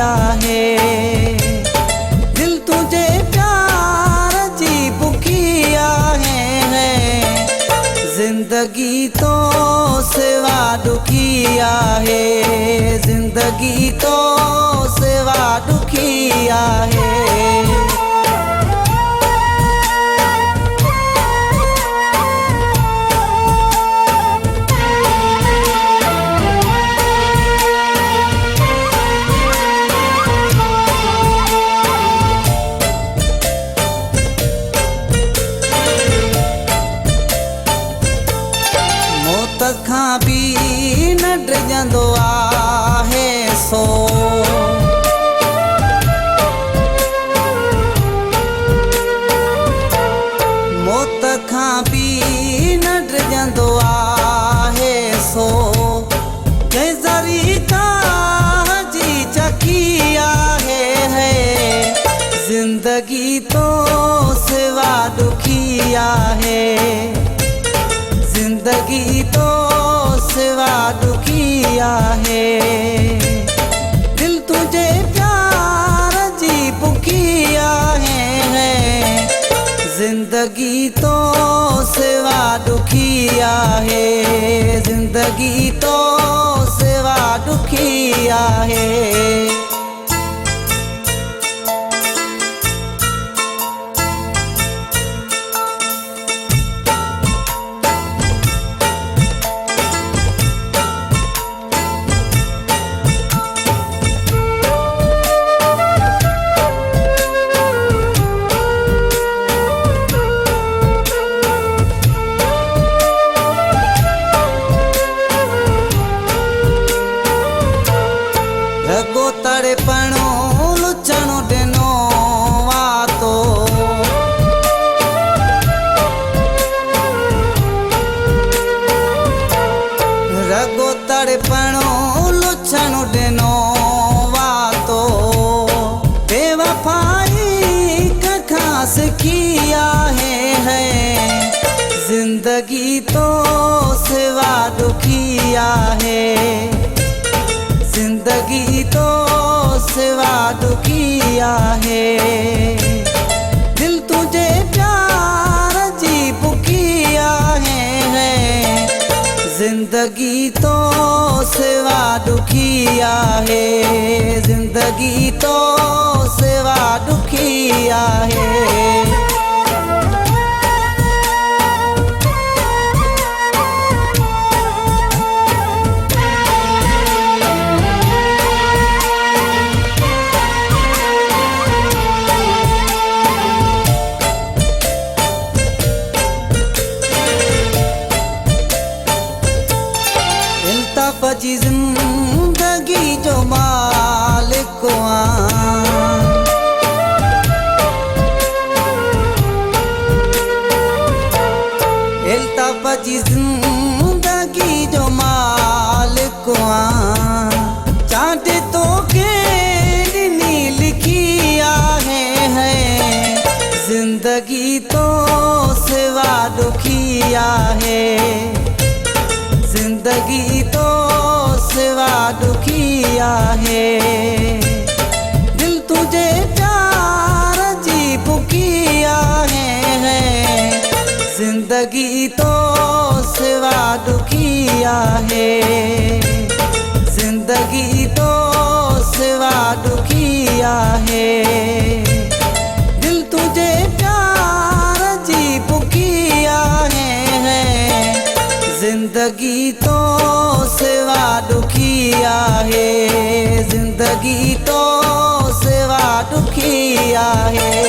आहे। दिल तुझे प्यार जी भुखी आहे। जिंदगी तो सिवा दुखी आहे। जिंदगी तो सिवा दुखी आहे। मौत खां भी न डिॼंदो आहे सो। मौत खां भी न डिॼंदो आहे सो। जंहिं ज़री जी चकी आहे। ज़िंदगी तो सिवा दुखी आहे। जिंदगी तो सिवा दुखी आहे। दिल तुझे प्यार जी भुखी आहे। जिंदगी तो सिवा दुखी आहे। जिंदगी तो सिवा दुखी आहे। रगो तड़पणो लुचणो ॾिनो वातो। रगो तड़पणो लुचणो ॾिनो वातो। बेवफाई खां सिखी आहे। जिंदगी तो सिवा दुखी आहे। जिंदगी तो सिवा दुखी आहे। दिल तुझे प्यार जी भुखी आहे। जिंदगी तो सिवा दुखी आहे। जिंदगी तो सिवा दुखी आहे। इल्ताफ़ जी जिंदगी जो मालिक आं। इल्ताफ़ जी जिंदगी जो मालिक आं। चांद तो के ॾिनी लिखी आहे। जिंदगी तो सिवा दुखी आहे। जिंदगी तो सिवा दुखी आहे। दिल तुझे प्यार जी भुखी आहे। जिंदगी तो सिवा दुखी आहे। जिंदगी तो सिवा दुखी आहे। दिल तुझे प्यार जी भुखी आहे। जिंदगी तो सिवा दुखी आहे। जिंदगी तो सिवा दुखी आहे।